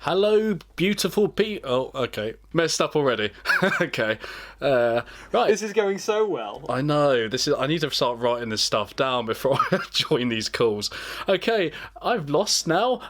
Hello, beautiful people. Oh, okay. Messed up already. Okay. Right. This is going so well. I know. I need to start writing this stuff down before I join these calls. Okay, I've lost now.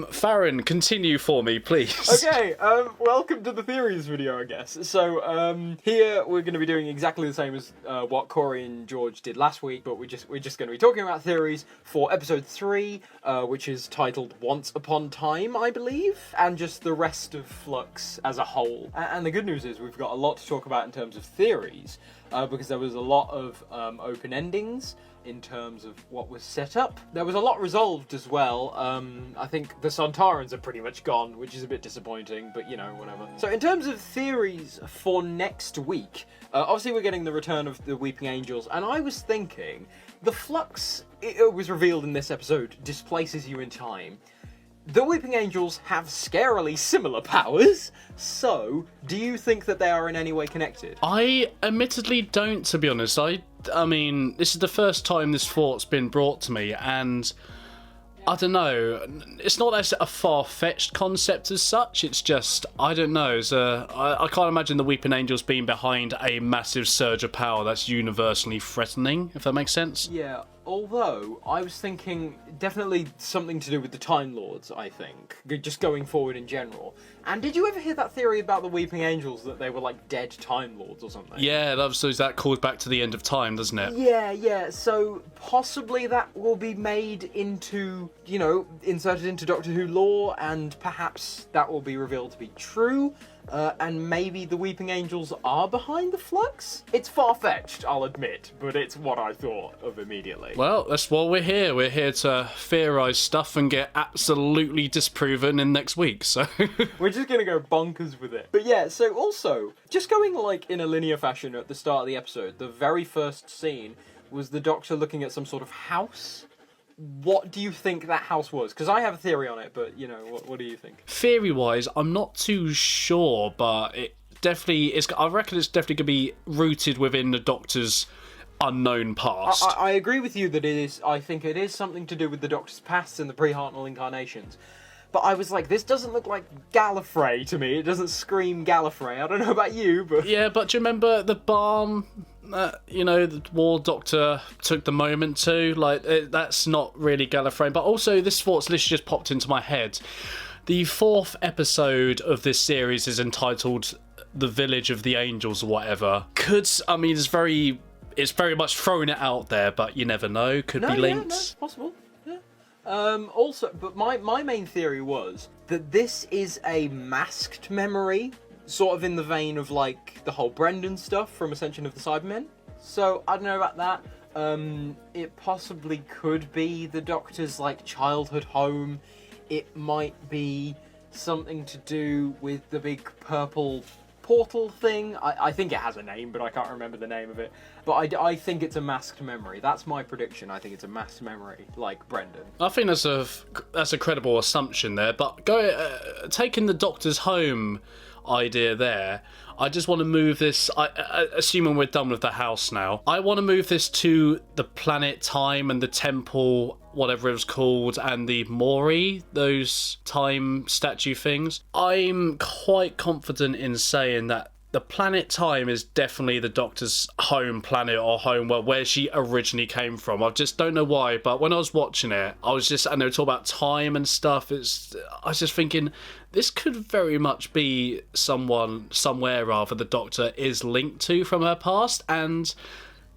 Farren, continue for me, please. Okay, welcome to the theories video, I guess. So, here we're going to be doing exactly the same as what Corey and George did last week, but we're just going to be talking about theories for episode 3, which is titled Once Upon Time, I believe, and just the rest of Flux as a whole. And the good news is we've got a lot to talk about in terms of theories, because there was a lot of open endings in terms of what was set up. There was a lot resolved as well. I think the Sontarans are pretty much gone, which is a bit disappointing, but you know, whatever. So in terms of theories for next week, obviously we're getting the return of the Weeping Angels, and I was thinking, the Flux, it was revealed in this episode, displaces you in time. The Weeping Angels have scarily similar powers, so do you think that they are in any way connected? I admittedly don't, to be honest. I mean, this is the first time this thought's been brought to me, and I don't know. It's not a far-fetched concept as such. It's just, I don't know. I can't imagine the Weeping Angels being behind a massive surge of power that's universally threatening, if that makes sense. Yeah, although I was thinking definitely something to do with the Time Lords, I think. Just going forward in general. And did you ever hear that theory about the Weeping Angels, that they were like dead Time Lords or something? Yeah, that calls back to the end of time, doesn't it? Yeah, so possibly that will be made into, you know, inserted into Doctor Who lore, and perhaps that will be revealed to be true. And maybe the Weeping Angels are behind the Flux? It's far-fetched, I'll admit, but it's what I thought of immediately. Well, that's why we're here. We're here to theorise stuff and get absolutely disproven in next week, so... We're just gonna go bonkers with it. But yeah, so also, just going like in a linear fashion at the start of the episode, the very first scene was the Doctor looking at some sort of house. What do you think that house was? Because I have a theory on it, but, you know, what do you think? Theory-wise, I'm not too sure, but it definitely is. I reckon it's definitely going to be rooted within the Doctor's unknown past. I agree with you that it is. I think it is something to do with the Doctor's past and the pre-Hartnell incarnations. But I was like, this doesn't look like Gallifrey to me. It doesn't scream Gallifrey. I don't know about you, but... Yeah, but do you remember the barn... you know, the War Doctor took the moment to, that's not really Gallifrey, but also this thought's literally just popped into my head. The 4th episode of this series is entitled The Village of the Angels or whatever. It's very much throwing it out there, but you never know, could be links. Yeah, no, it's possible, yeah. Also, but my main theory was that this is a masked memory, sort of in the vein of, like, the whole Brendan stuff from Ascension of the Cybermen. So, I don't know about that. It possibly could be the Doctor's, like, childhood home. It might be something to do with the big purple portal thing. I think it has a name, but I can't remember the name of it. But I think it's a masked memory. That's my prediction. I think it's a masked memory, like Brendan. I think that's a credible assumption there, but taking the Doctor's home idea there, I just want to move this, assuming we're done with the house now, I want to move this to the planet Time and the temple, whatever it was called, and the Mori, those time statue things. I'm quite confident in saying that the planet Time is definitely the Doctor's home planet or home world, where she originally came from. I just don't know why, but when I was watching it, and they were talking about time and stuff, I was just thinking, this could very much be somewhere the Doctor is linked to from her past, and...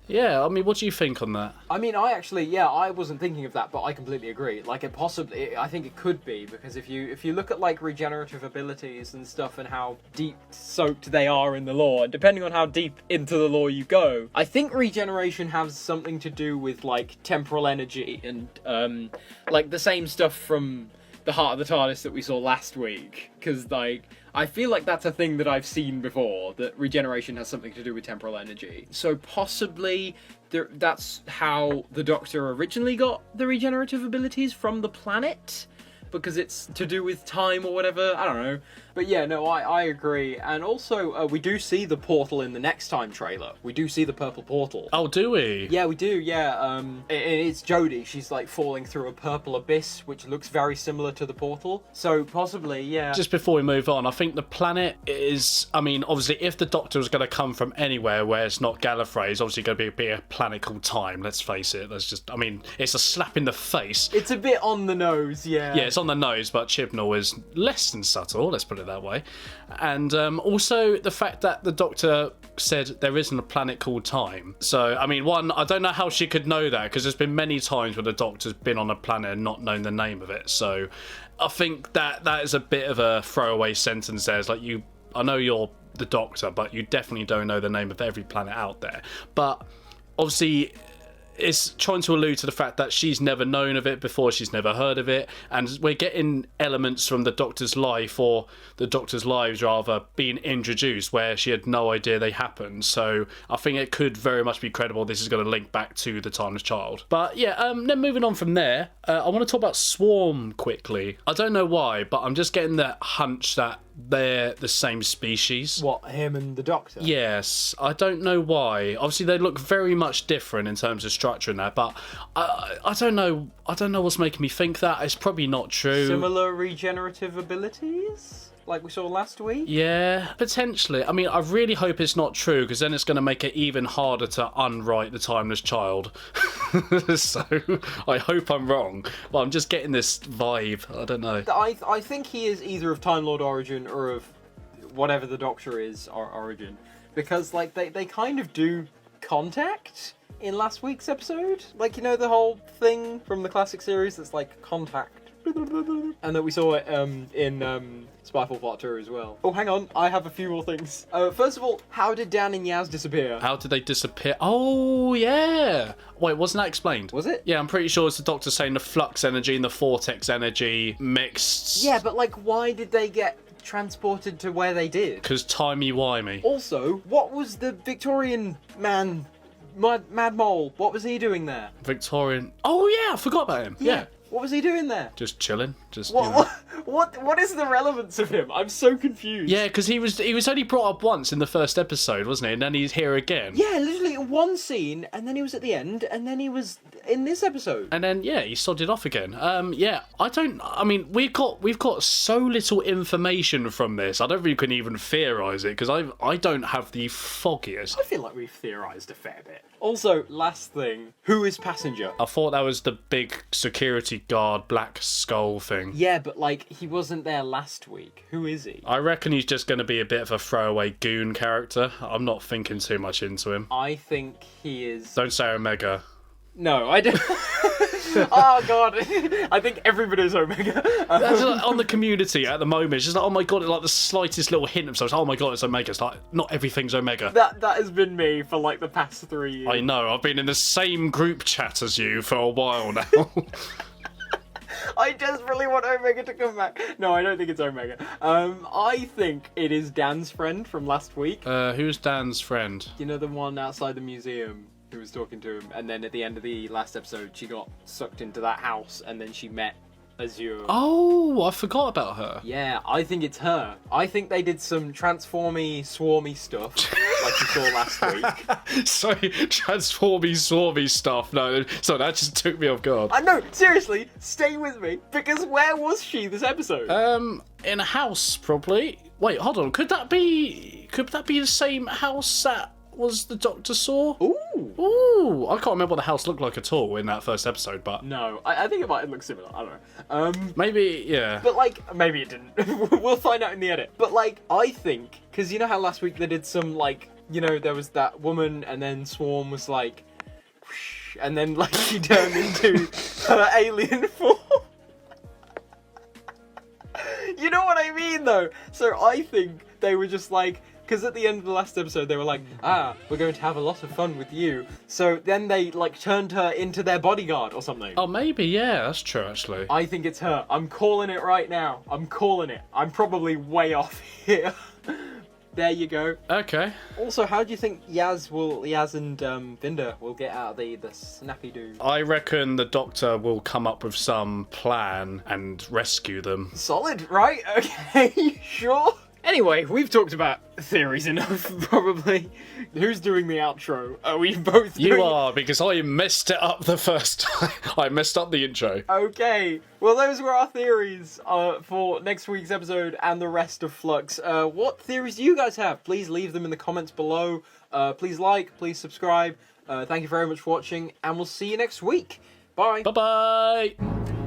yeah, I mean, what do you think on that? I mean, I wasn't thinking of that, but I completely agree. Like, I think it could be, because if you look at, like, regenerative abilities and stuff and how deep-soaked they are in the lore, depending on how deep into the lore you go, I think regeneration has something to do with, like, temporal energy and, like, the same stuff from the Heart of the TARDIS that we saw last week, because, like, I feel like that's a thing that I've seen before, that regeneration has something to do with temporal energy. So possibly that's how the Doctor originally got the regenerative abilities, from the planet. because it's to do with time or whatever. I don't know. But yeah, no, I agree. And also, we do see the portal in the next time trailer. We do see the purple portal. Oh, do we? Yeah, we do, yeah. It's Jodie. She's like falling through a purple abyss, which looks very similar to the portal. So possibly, yeah. Just before we move on, I think the planet is... I mean, obviously, if the Doctor was going to come from anywhere where it's not Gallifrey, it's obviously going to be a planet called Time, let's face it. That's just... I mean, it's a slap in the face. It's a bit on the nose, yeah. Yeah, it's on the nose, but Chibnall is less than subtle, let's put it that way. And also the fact that the Doctor said there isn't a planet called Time. So, I mean, one, I don't know how she could know that, because there's been many times where the Doctor's been on a planet and not known the name of it. So I think that is a bit of a throwaway sentence there. It's like, I know you're the Doctor, but you definitely don't know the name of every planet out there. But obviously... it's trying to allude to the fact that she's never known of it before, she's never heard of it, and we're getting elements from the Doctor's life, or the Doctor's lives rather, being introduced where she had no idea they happened. So I think it could very much be credible this is going to link back to the Timeless Child. But yeah, then moving on from there, I want to talk about Swarm quickly. I don't know why, but I'm just getting that hunch that they're the same species. What, him and the Doctor? Yes, I don't know why. Obviously, they look very much different in terms of structure and that, but I don't know. I don't know what's making me think that. It's probably not true. Similar regenerative abilities? Like we saw last week? Yeah, potentially. I mean, I really hope it's not true, because then it's going to make it even harder to unwrite the Timeless Child. So, I hope I'm wrong. But I'm just getting this vibe. I don't know. I think he is either of Time Lord origin or of whatever the Doctor is origin. Because, like, they kind of do contact in last week's episode. Like, you know, the whole thing from the classic series that's like contact. And that we saw it in Spyfall Part 2 as well. Oh, hang on, I have a few more things. First of all, how did Dan and Yaz disappear? How did they disappear? Oh, yeah. Wait, wasn't that explained? Was it? Yeah, I'm pretty sure it's the Doctor saying the flux energy and the vortex energy mixed. Yeah, but like, why did they get transported to where they did? Because timey-wimey. Also, what was the Victorian man, Mad Mole, what was he doing there? Victorian... Oh, yeah, I forgot about him. Yeah. What was he doing there? Just chilling. Just What is the relevance of him? I'm so confused. Yeah, because he was only brought up once in the first episode, wasn't he? And then he's here again. Yeah, literally one scene, and then he was at the end, and then he was in this episode. And then yeah, he sodded off again. Yeah, I mean, we've got so little information from this. I don't think we can even theorise it, because I don't have the foggiest. I feel like we've theorised a fair bit. Also, last thing, who is Passenger? I thought that was the big security guard black skull thing. Yeah, but like, he wasn't there last week. Who is he? I reckon he's just going to be a bit of a throwaway goon character. I'm not thinking too much into him. I think he is... Don't say Omega. No, I don't... Oh god, I think everybody's Omega. That's like, on the Community at the moment, it's just like, oh my god, it's like the slightest little hint of something. Oh my god, it's Omega. It's like, not everything's Omega. That has been me for like the past 3 years. I know, I've been in the same group chat as you for a while now. I desperately want Omega to come back. No, I don't think it's Omega. I think it is Dan's friend from last week. Who's Dan's friend? You know, the one outside the museum who was talking to him, and then at the end of the last episode, she got sucked into that house, and then she met Azure. Oh, I forgot about her. Yeah, I think it's her. I think they did some transformy, swarmy stuff, like you saw last week. Sorry, transformy, swarmy stuff. No, so that just took me off guard. No, seriously, stay with me, because where was she this episode? In a house, probably. Wait, hold on. Could that be the same house that was the Doctor saw? Ooh, I can't remember what the house looked like at all in that first episode, but... No, I think it might look similar, I don't know. Maybe, yeah. But, like, maybe it didn't. We'll find out in the edit. But, like, I think, because you know how last week they did some, like, you know, there was that woman, and then Swarm was like, whoosh, and then, like, she turned into her alien form. You know what I mean, though? So I think they were just like... Because at the end of the last episode, they were like, we're going to have a lot of fun with you. So then they, like, turned her into their bodyguard or something. Oh, maybe, yeah, that's true, actually. I think it's her. I'm calling it right now. I'm calling it. I'm probably way off here. There you go. Okay. Also, how do you think Yaz and Vinder will get out of the snappy do? I reckon the Doctor will come up with some plan and rescue them. Solid, right? Okay, sure. Anyway, we've talked about theories enough, probably. Who's doing the outro? Are we both doing You are, because I messed it up the first time. I messed up the intro. Okay, well those were our theories for next week's episode and the rest of Flux. What theories do you guys have? Please leave them in the comments below. Please like, please subscribe. Thank you very much for watching, and we'll see you next week. Bye. Bye-bye.